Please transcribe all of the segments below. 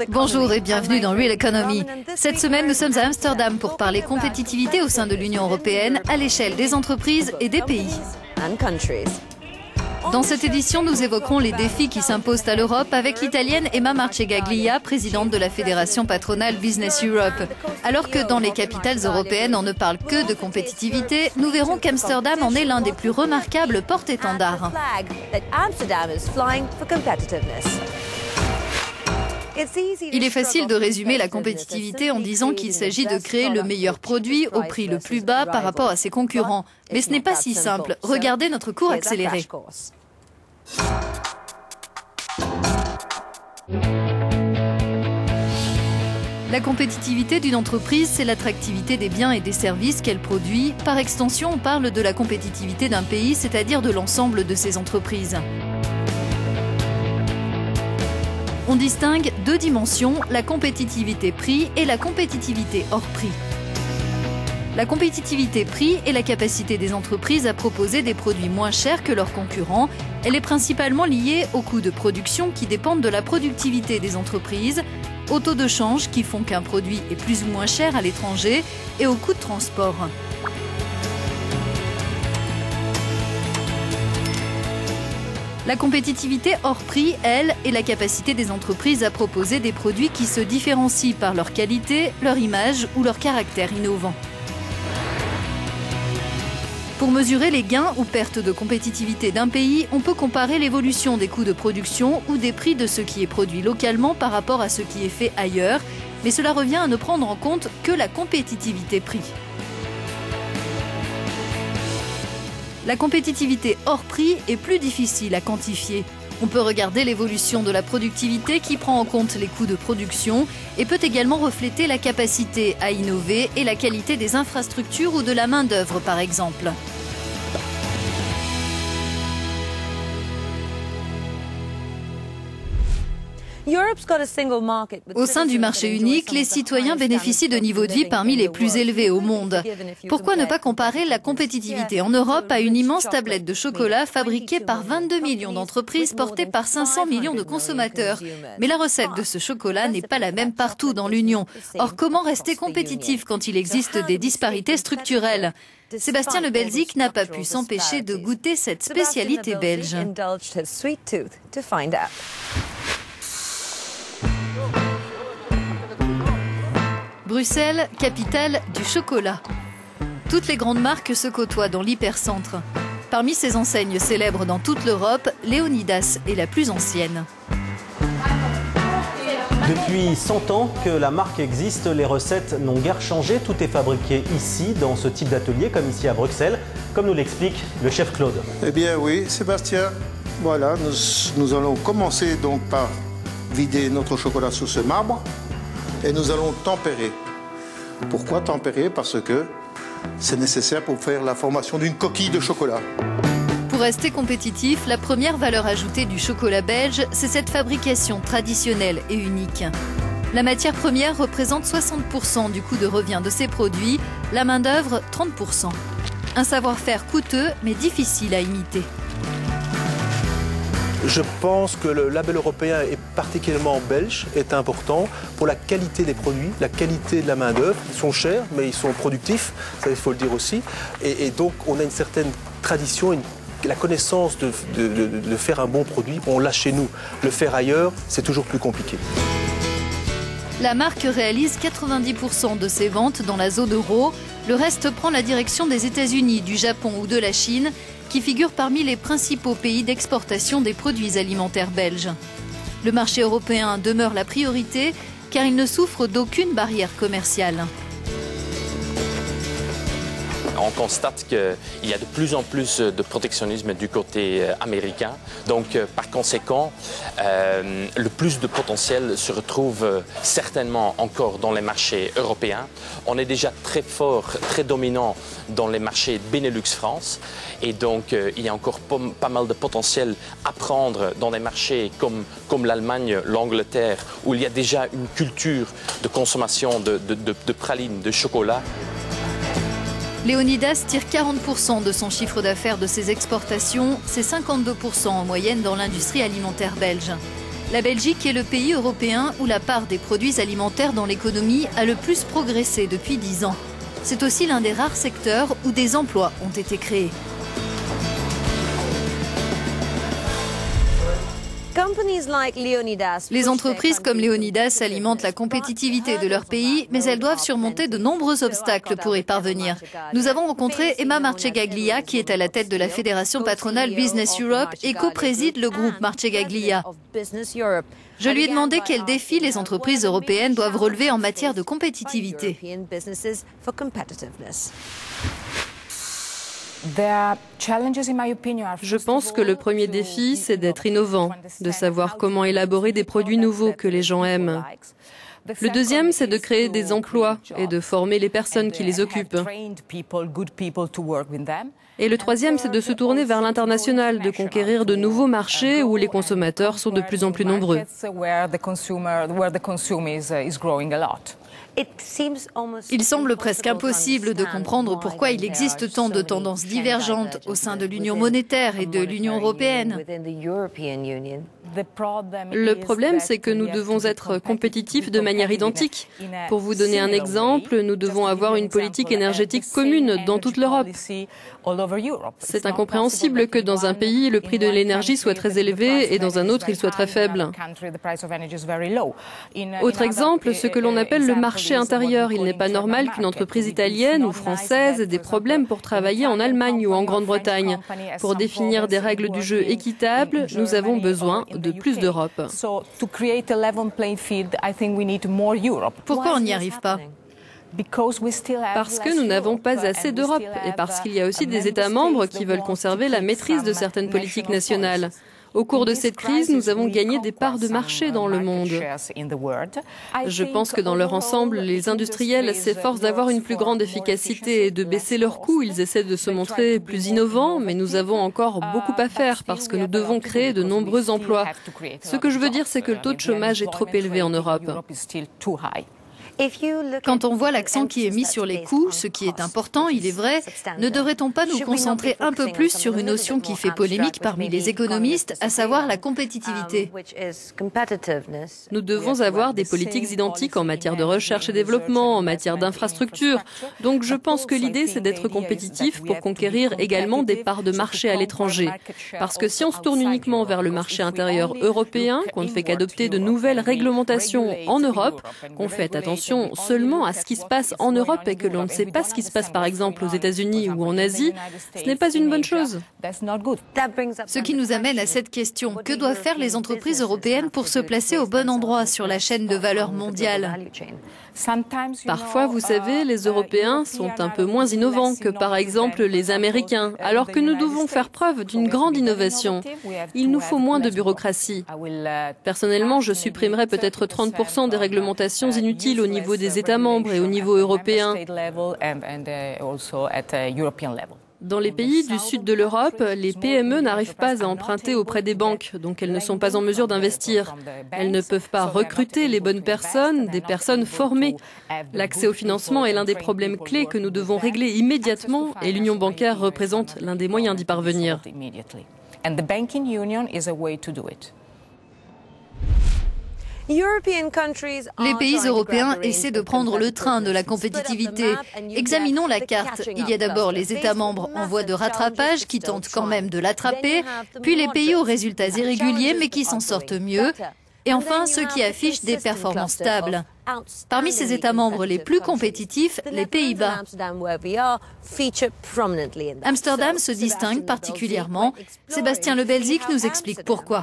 Bonjour et bienvenue dans Real Economy. Cette semaine, nous sommes à Amsterdam pour parler compétitivité au sein de l'Union européenne à l'échelle des entreprises et des pays. Dans cette édition, nous évoquerons les défis qui s'imposent à l'Europe avec l'Italienne Emma Marcegaglia, présidente de la Fédération patronale Business Europe. Alors que dans les capitales européennes, on ne parle que de compétitivité, nous verrons qu'Amsterdam en est l'un des plus remarquables porte-étendards. Il est facile de résumer la compétitivité en disant qu'il s'agit de créer le meilleur produit au prix le plus bas par rapport à ses concurrents. Mais ce n'est pas si simple. Regardez notre cours accéléré. La compétitivité d'une entreprise, c'est l'attractivité des biens et des services qu'elle produit. Par extension, on parle de la compétitivité d'un pays, c'est-à-dire de l'ensemble de ses entreprises. On distingue deux dimensions, la compétitivité prix et la compétitivité hors prix. La compétitivité prix est la capacité des entreprises à proposer des produits moins chers que leurs concurrents. Elle est principalement liée aux coûts de production qui dépendent de la productivité des entreprises, aux taux de change qui font qu'un produit est plus ou moins cher à l'étranger et aux coûts de transport. La compétitivité hors prix, elle, est la capacité des entreprises à proposer des produits qui se différencient par leur qualité, leur image ou leur caractère innovant. Pour mesurer les gains ou pertes de compétitivité d'un pays, on peut comparer l'évolution des coûts de production ou des prix de ce qui est produit localement par rapport à ce qui est fait ailleurs, mais cela revient à ne prendre en compte que la compétitivité prix. La compétitivité hors prix est plus difficile à quantifier. On peut regarder l'évolution de la productivité qui prend en compte les coûts de production et peut également refléter la capacité à innover et la qualité des infrastructures ou de la main-d'œuvre par exemple. Au sein du marché unique, les citoyens bénéficient de niveaux de vie parmi les plus élevés au monde. Pourquoi ne pas comparer la compétitivité en Europe à une immense tablette de chocolat fabriquée par 22 millions d'entreprises portée par 500 millions de consommateurs? Mais la recette de ce chocolat n'est pas la même partout dans l'Union. Or, comment rester compétitif quand il existe des disparités structurelles? Sébastien Le Belzic n'a pas pu s'empêcher de goûter cette spécialité belge. Bruxelles, capitale du chocolat. Toutes les grandes marques se côtoient dans l'hypercentre. Parmi ces enseignes célèbres dans toute l'Europe, Léonidas est la plus ancienne. Depuis 100 ans que la marque existe, les recettes n'ont guère changé. Tout est fabriqué ici, dans ce type d'atelier, comme ici à Bruxelles, comme nous l'explique le chef Claude. Eh bien oui, Sébastien, voilà, nous allons commencer donc par vider notre chocolat sous ce marbre. Et nous allons tempérer. Pourquoi tempérer? Parce que c'est nécessaire pour faire la formation d'une coquille de chocolat. Pour rester compétitif, la première valeur ajoutée du chocolat belge, c'est cette fabrication traditionnelle et unique. La matière première représente 60% du coût de revient de ces produits, la main-d'œuvre 30%. Un savoir-faire coûteux mais difficile à imiter. Je pense que le label européen est particulièrement belge, est important pour la qualité des produits, la qualité de la main-d'œuvre. Ils sont chers, mais ils sont productifs, ça il faut le dire aussi. Et donc on a une certaine tradition, la connaissance de faire un bon produit, on l'a chez nous. Le faire ailleurs, c'est toujours plus compliqué. La marque réalise 90% de ses ventes dans la zone euro. Le reste prend la direction des États-Unis, du Japon ou de la Chine, qui figurent parmi les principaux pays d'exportation des produits alimentaires belges. Le marché européen demeure la priorité car il ne souffre d'aucune barrière commerciale. On constate qu'il y a de plus en plus de protectionnisme du côté américain. Donc, par conséquent, le plus de potentiel se retrouve certainement encore dans les marchés européens. On est déjà très fort, très dominant dans les marchés Benelux-France. Et donc, il y a encore pas mal de potentiel à prendre dans des marchés comme l'Allemagne, l'Angleterre, où il y a déjà une culture de consommation de pralines, de chocolat. Léonidas tire 40% de son chiffre d'affaires de ses exportations, c'est 52% en moyenne dans l'industrie alimentaire belge. La Belgique est le pays européen où la part des produits alimentaires dans l'économie a le plus progressé depuis 10 ans. C'est aussi l'un des rares secteurs où des emplois ont été créés. Les entreprises comme Leonidas alimentent la compétitivité de leur pays, mais elles doivent surmonter de nombreux obstacles pour y parvenir. Nous avons rencontré Emma Marcegaglia, qui est à la tête de la fédération patronale Business Europe et co-préside le groupe Marcegaglia. Je lui ai demandé quels défis les entreprises européennes doivent relever en matière de compétitivité. Je pense que le premier défi, c'est d'être innovant, de savoir comment élaborer des produits nouveaux que les gens aiment. Le deuxième, c'est de créer des emplois et de former les personnes qui les occupent. Et le troisième, c'est de se tourner vers l'international, de conquérir de nouveaux marchés où les consommateurs sont de plus en plus nombreux. Il semble presque impossible de comprendre pourquoi il existe tant de tendances divergentes au sein de l'Union monétaire et de l'Union européenne. Le problème, c'est que nous devons être compétitifs de manière identique. Pour vous donner un exemple, nous devons avoir une politique énergétique commune dans toute l'Europe. C'est incompréhensible que dans un pays, le prix de l'énergie soit très élevé et dans un autre, il soit très faible. Autre exemple, ce que l'on appelle le marché intérieur. Il n'est pas normal qu'une entreprise italienne ou française ait des problèmes pour travailler en Allemagne ou en Grande-Bretagne. Pour définir des règles du jeu équitables, nous avons besoin de plus d'Europe. Pourquoi on n'y arrive pas ? Parce que nous n'avons pas assez d'Europe et parce qu'il y a aussi des États membres qui veulent conserver la maîtrise de certaines politiques nationales. Au cours de cette crise, nous avons gagné des parts de marché dans le monde. Je pense que dans leur ensemble, les industriels s'efforcent d'avoir une plus grande efficacité et de baisser leurs coûts. Ils essaient de se montrer plus innovants, mais nous avons encore beaucoup à faire parce que nous devons créer de nombreux emplois. Ce que je veux dire, c'est que le taux de chômage est trop élevé en Europe. Quand on voit l'accent qui est mis sur les coûts, ce qui est important, il est vrai, ne devrait-on pas nous concentrer un peu plus sur une notion qui fait polémique parmi les économistes, à savoir la compétitivité ? Nous devons avoir des politiques identiques en matière de recherche et développement, en matière d'infrastructure. Donc je pense que l'idée, c'est d'être compétitif pour conquérir également des parts de marché à l'étranger. Parce que si on se tourne uniquement vers le marché intérieur européen, qu'on ne fait qu'adopter de nouvelles réglementations en Europe, qu'on fait attention seulement à ce qui se passe en Europe et que l'on ne sait pas ce qui se passe par exemple aux États-Unis ou en Asie, ce n'est pas une bonne chose. Ce qui nous amène à cette question, que doivent faire les entreprises européennes pour se placer au bon endroit sur la chaîne de valeur mondiale ? Parfois, vous savez, les Européens sont un peu moins innovants que par exemple les Américains, alors que nous devons faire preuve d'une grande innovation. Il nous faut moins de bureaucratie. Personnellement, je supprimerais peut-être 30% des réglementations inutiles au niveau des États membres et au niveau européen. Dans les pays du sud de l'Europe, les PME n'arrivent pas à emprunter auprès des banques, donc elles ne sont pas en mesure d'investir. Elles ne peuvent pas recruter les bonnes personnes, des personnes formées. L'accès au financement est l'un des problèmes clés que nous devons régler immédiatement et l'union bancaire représente l'un des moyens d'y parvenir. Les pays européens essaient de prendre le train de la compétitivité. Examinons la carte. Il y a d'abord les États membres en voie de rattrapage qui tentent quand même de l'attraper, puis les pays aux résultats irréguliers mais qui s'en sortent mieux, et enfin ceux qui affichent des performances stables. Parmi ces États membres les plus compétitifs, les Pays-Bas. Amsterdam se distingue particulièrement. Sébastien Le Belzic nous explique pourquoi.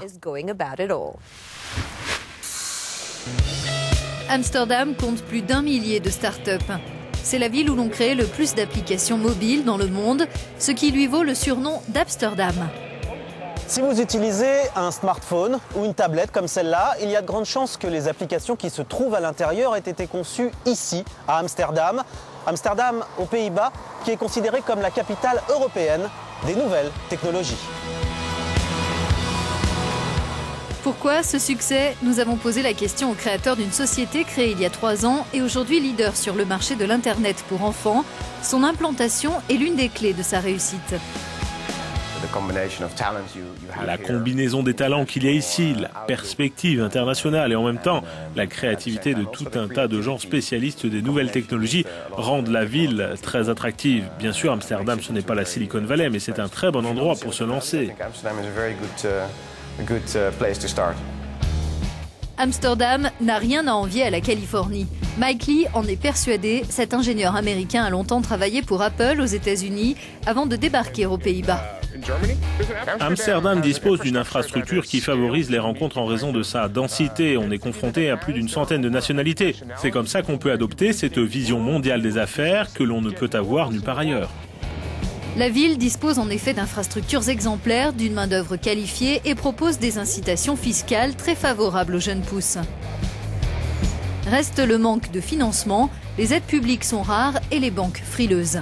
Amsterdam compte plus d'1 millier de start-up. C'est la ville où l'on crée le plus d'applications mobiles dans le monde, ce qui lui vaut le surnom d'Amsterdam. Si vous utilisez un smartphone ou une tablette comme celle-là, il y a de grandes chances que les applications qui se trouvent à l'intérieur aient été conçues ici, à Amsterdam. Amsterdam, aux Pays-Bas, qui est considérée comme la capitale européenne des nouvelles technologies. Pourquoi ce succès? Nous avons posé la question au créateur d'une société créée il y a 3 ans et aujourd'hui leader sur le marché de l'Internet pour enfants. Son implantation est l'une des clés de sa réussite. La combinaison des talents qu'il y a ici, la perspective internationale et en même temps la créativité de tout un tas de gens spécialistes des nouvelles technologies rendent la ville très attractive. Bien sûr, Amsterdam, ce n'est pas la Silicon Valley, mais c'est un très bon endroit pour se lancer. Amsterdam n'a rien à envier à la Californie. Mike Lee en est persuadé, cet ingénieur américain a longtemps travaillé pour Apple aux États-Unis avant de débarquer aux Pays-Bas. Amsterdam dispose d'une infrastructure qui favorise les rencontres en raison de sa densité. On est confronté à plus d'une centaine de nationalités. C'est comme ça qu'on peut adopter cette vision mondiale des affaires que l'on ne peut avoir nulle part ailleurs. La ville dispose en effet d'infrastructures exemplaires, d'une main-d'œuvre qualifiée et propose des incitations fiscales très favorables aux jeunes pousses. Reste le manque de financement, les aides publiques sont rares et les banques frileuses.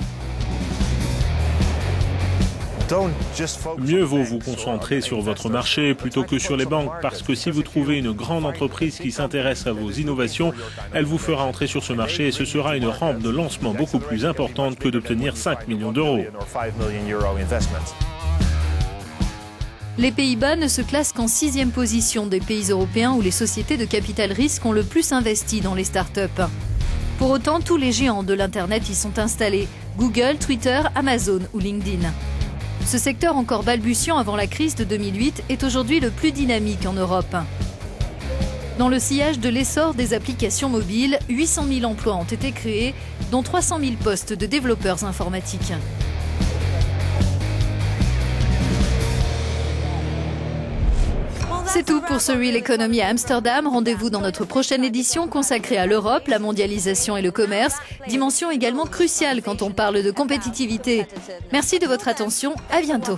Mieux vaut vous concentrer sur votre marché plutôt que sur les banques, parce que si vous trouvez une grande entreprise qui s'intéresse à vos innovations, elle vous fera entrer sur ce marché et ce sera une rampe de lancement beaucoup plus importante que d'obtenir 5 millions d'euros. Les Pays-Bas ne se classent qu'en 6e position des pays européens où les sociétés de capital risque ont le plus investi dans les startups. Pour autant, tous les géants de l'Internet y sont installés, Google, Twitter, Amazon ou LinkedIn. Ce secteur encore balbutiant avant la crise de 2008 est aujourd'hui le plus dynamique en Europe. Dans le sillage de l'essor des applications mobiles, 800 000 emplois ont été créés, dont 300 000 postes de développeurs informatiques. C'est tout pour ce Real Economy à Amsterdam. Rendez-vous dans notre prochaine édition consacrée à l'Europe, la mondialisation et le commerce, dimension également cruciale quand on parle de compétitivité. Merci de votre attention, à bientôt.